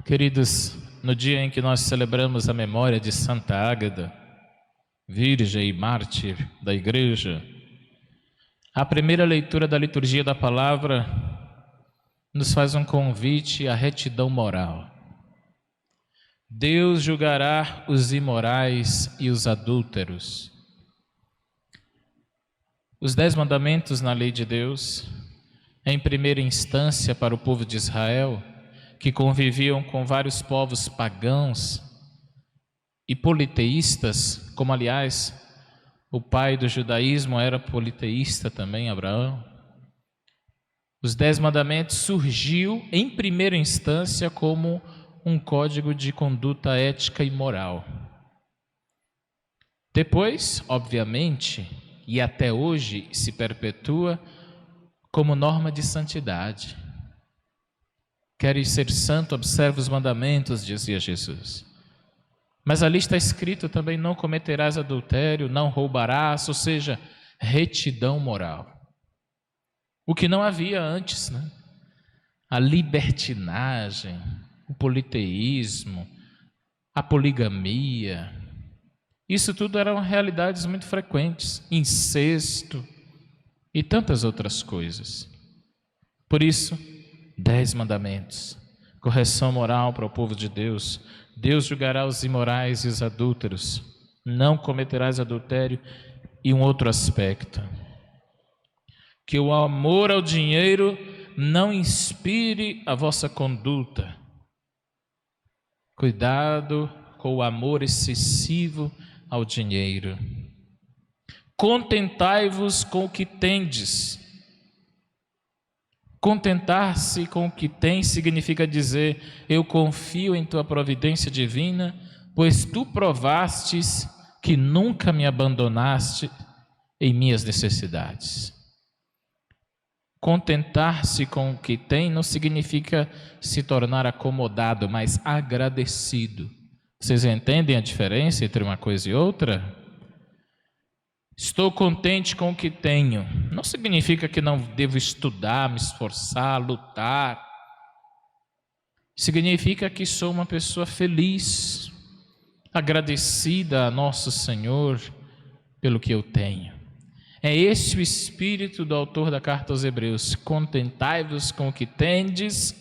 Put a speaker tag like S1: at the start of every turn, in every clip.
S1: Queridos, no dia em que nós celebramos a memória de Santa Ágata, virgem e mártir da Igreja, a primeira leitura da liturgia da palavra nos faz um convite à retidão moral. Deus julgará os imorais e os adúlteros. Os 10 mandamentos na lei de Deus, em primeira instância para o povo de Israel, que conviviam com vários povos pagãos e politeístas, como aliás o pai do judaísmo era politeísta também, Abraão. Os 10 mandamentos surgiu em primeira instância como um código de conduta ética e moral. Depois, obviamente, e até hoje se perpetua como norma de santidade. Queres ser santo, observa os mandamentos, dizia Jesus. Mas ali está escrito também: não cometerás adultério, não roubarás, ou seja, retidão moral. O que não havia antes, né? A libertinagem, o politeísmo, a poligamia, isso tudo eram realidades muito frequentes, incesto e tantas outras coisas. Por isso, 10 mandamentos, correção moral para o povo de Deus. Deus julgará os imorais e os adúlteros, não cometerás adultério. E um outro aspecto, que o amor ao dinheiro não inspire a vossa conduta. Cuidado com o amor excessivo ao dinheiro. Contentai-vos com o que tendes. Contentar-se com o que tem significa dizer: eu confio em tua providência divina, pois tu provastes que nunca me abandonaste em minhas necessidades. Contentar-se com o que tem não significa se tornar acomodado, mas agradecido. Vocês entendem a diferença entre uma coisa e outra? Estou contente com o que tenho. Não significa que não devo estudar, me esforçar, lutar. Significa que sou uma pessoa feliz, agradecida a nosso Senhor pelo que eu tenho. É esse o espírito do autor da carta aos Hebreus: contentai-vos com o que tendes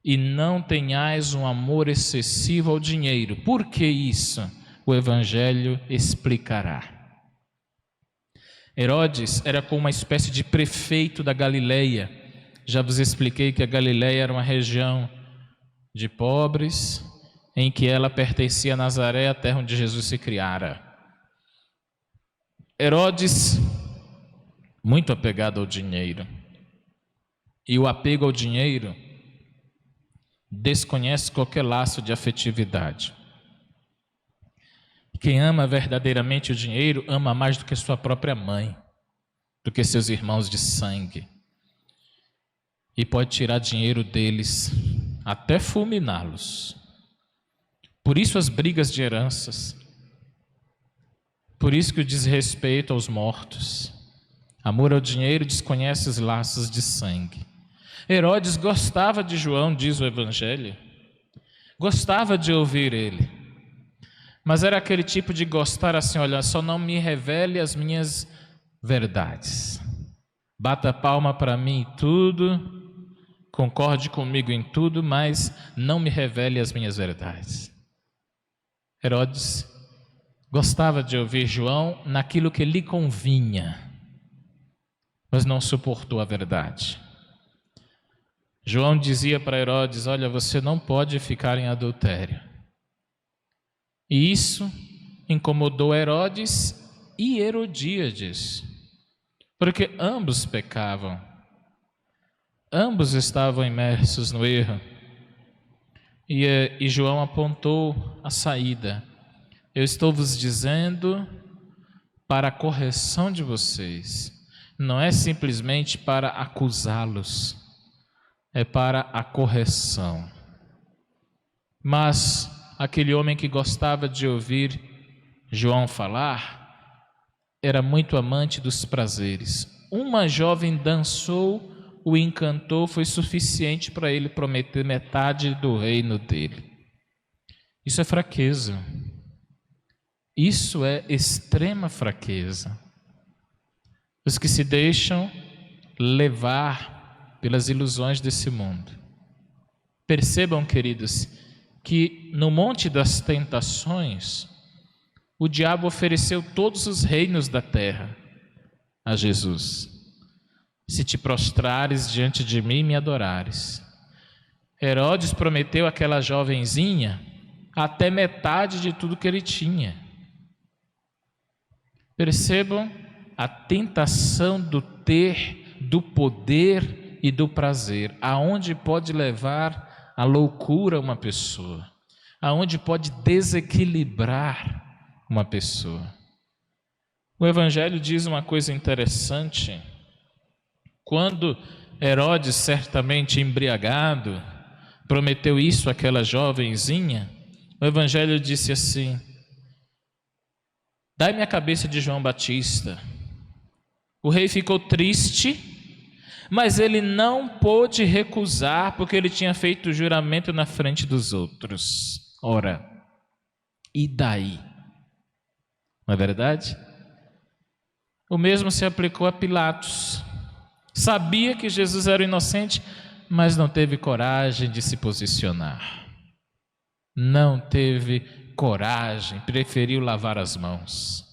S1: e não tenhais um amor excessivo ao dinheiro. Por que isso? O Evangelho explicará. Herodes era como uma espécie de prefeito da Galileia. Já vos expliquei que a Galileia era uma região de pobres, em que ela pertencia a Nazaré, a terra onde Jesus se criara. Herodes, muito apegado ao dinheiro, e o apego ao dinheiro desconhece qualquer laço de afetividade. Quem ama verdadeiramente o dinheiro ama mais do que sua própria mãe, do que seus irmãos de sangue, e pode tirar dinheiro deles, até fulminá-los. Por isso as brigas de heranças, por isso que o desrespeito aos mortos. Amor ao dinheiro desconhece os laços de sangue. Herodes gostava de João, diz o Evangelho, gostava de ouvir ele, mas era aquele tipo de gostar assim: olha, só não me revele as minhas verdades, bata palma para mim em tudo, concorde comigo em tudo, mas não me revele as minhas verdades. Herodes gostava de ouvir João naquilo que lhe convinha, mas não suportou a verdade. João dizia para Herodes: olha, você não pode ficar em adultério. E isso incomodou Herodes e Herodíades, porque ambos pecavam, ambos estavam imersos no erro. E João apontou a saída: eu estou vos dizendo para a correção de vocês, não é simplesmente para acusá-los, é para a correção. Mas aquele homem que gostava de ouvir João falar era muito amante dos prazeres. Uma jovem dançou o encantou, foi suficiente para ele prometer metade do reino dele. Isso é fraqueza. Isso é extrema fraqueza. Os que se deixam levar pelas ilusões desse mundo. Percebam, queridos, que no Monte das Tentações, o diabo ofereceu todos os reinos da terra a Jesus. Se te prostrares diante de mim e me adorares. Herodes prometeu àquela jovenzinha até metade de tudo que ele tinha. Percebam a tentação do ter, do poder e do prazer, aonde pode levar à loucura uma pessoa, aonde pode desequilibrar uma pessoa. O Evangelho diz uma coisa interessante. Quando Herodes, certamente embriagado, prometeu isso àquela jovenzinha, o Evangelho disse assim: dai-me a cabeça de João Batista. O rei ficou triste, mas ele não pôde recusar, porque ele tinha feito o juramento na frente dos outros. Ora, e daí? Não é verdade? O mesmo se aplicou a Pilatos. Sabia que Jesus era inocente, mas não teve coragem de se posicionar. Não teve coragem, preferiu lavar as mãos.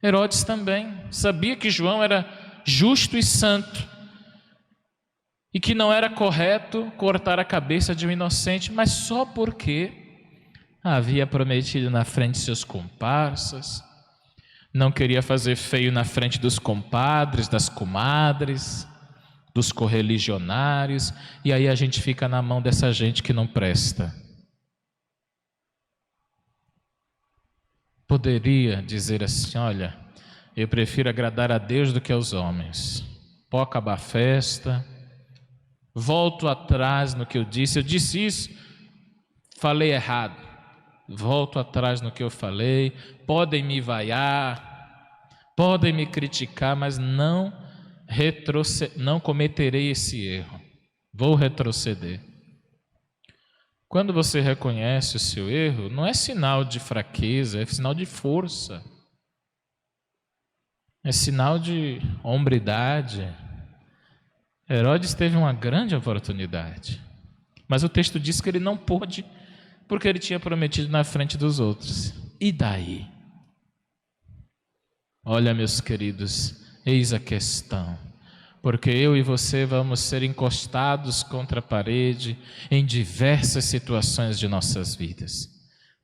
S1: Herodes também sabia que João era justo e santo e que não era correto cortar a cabeça de um inocente, mas só porque havia prometido na frente de seus comparsas, não queria fazer feio na frente dos compadres, das comadres, dos correligionários, e aí a gente fica na mão dessa gente que não presta. Poderia dizer assim: olha, eu prefiro agradar a Deus do que aos homens. Pode acabar a festa, volto atrás no que eu disse isso, falei errado, volto atrás no que eu falei, podem me vaiar, podem me criticar, mas não cometerei esse erro, vou retroceder. Quando você reconhece o seu erro, não é sinal de fraqueza, é sinal de força, é sinal de hombridade. Herodes teve uma grande oportunidade, mas o texto diz que ele não pôde, porque ele tinha prometido na frente dos outros. E daí? Olha, meus queridos, eis a questão. Porque eu e você vamos ser encostados contra a parede em diversas situações de nossas vidas.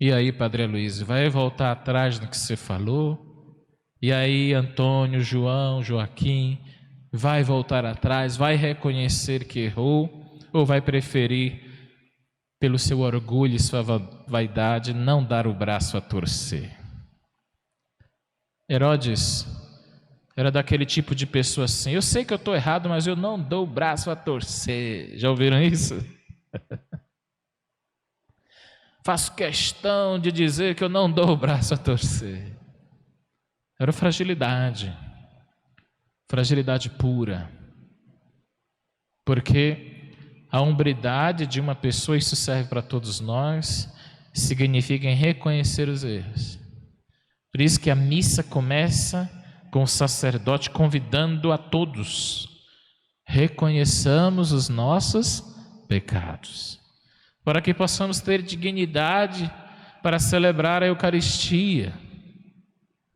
S1: E aí, Padre Luiz, vai voltar atrás no que você falou? E aí, Antônio, João, Joaquim, vai voltar atrás, vai reconhecer que errou, ou vai preferir, pelo seu orgulho e sua vaidade, não dar o braço a torcer? Herodes era daquele tipo de pessoa assim: eu sei que eu estou errado, mas eu não dou o braço a torcer. Já ouviram isso? Faço questão de dizer que eu não dou o braço a torcer. Era fragilidade pura. Porque a hombridade de uma pessoa, isso serve para todos nós, significa em reconhecer os erros. Por isso que a missa começa com o sacerdote convidando a todos: reconheçamos os nossos pecados, para que possamos ter dignidade para celebrar a Eucaristia,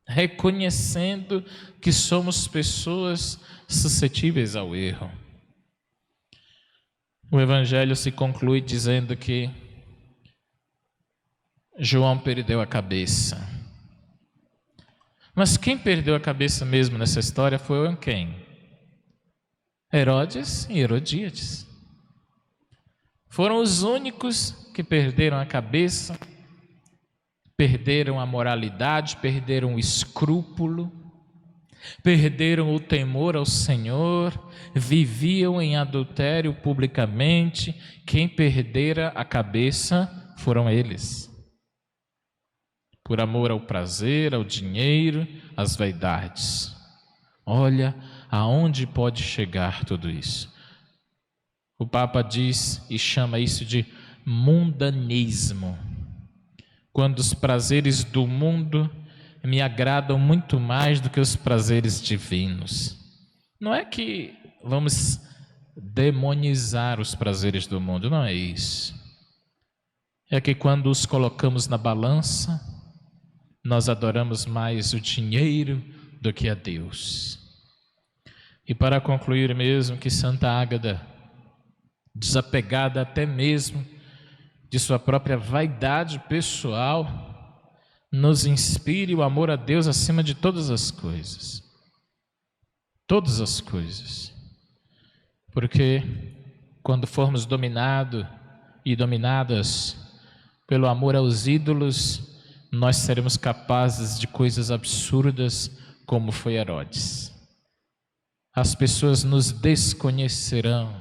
S1: reconhecendo que somos pessoas suscetíveis ao erro. O Evangelho se conclui dizendo que João perdeu a cabeça. Mas quem perdeu a cabeça mesmo nessa história foi quem? Herodes e Herodíades. Foram os únicos que perderam a cabeça, perderam a moralidade, perderam o escrúpulo, perderam o temor ao Senhor, viviam em adultério publicamente. Quem perdera a cabeça foram eles. Por amor ao prazer, ao dinheiro, às vaidades. Olha aonde pode chegar tudo isso? O Papa diz e chama isso de mundanismo. Quando os prazeres do mundo me agradam muito mais do que os prazeres divinos. Não é que vamos demonizar os prazeres do mundo, não é isso. É que quando os colocamos na balança, nós adoramos mais o dinheiro do que a Deus. E para concluir mesmo, que Santa Ágata, desapegada até mesmo de sua própria vaidade pessoal, nos inspire o amor a Deus acima de todas as coisas. Todas as coisas. Porque quando formos dominados e dominadas pelo amor aos ídolos, nós seremos capazes de coisas absurdas, como foi Herodes. As pessoas nos desconhecerão,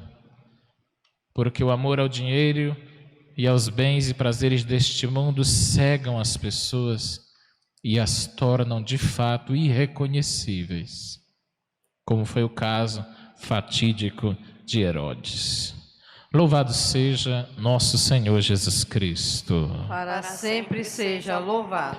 S1: porque o amor ao dinheiro e aos bens e prazeres deste mundo cegam as pessoas e as tornam de fato irreconhecíveis, como foi o caso fatídico de Herodes. Louvado seja nosso Senhor Jesus Cristo.
S2: Para sempre seja louvado.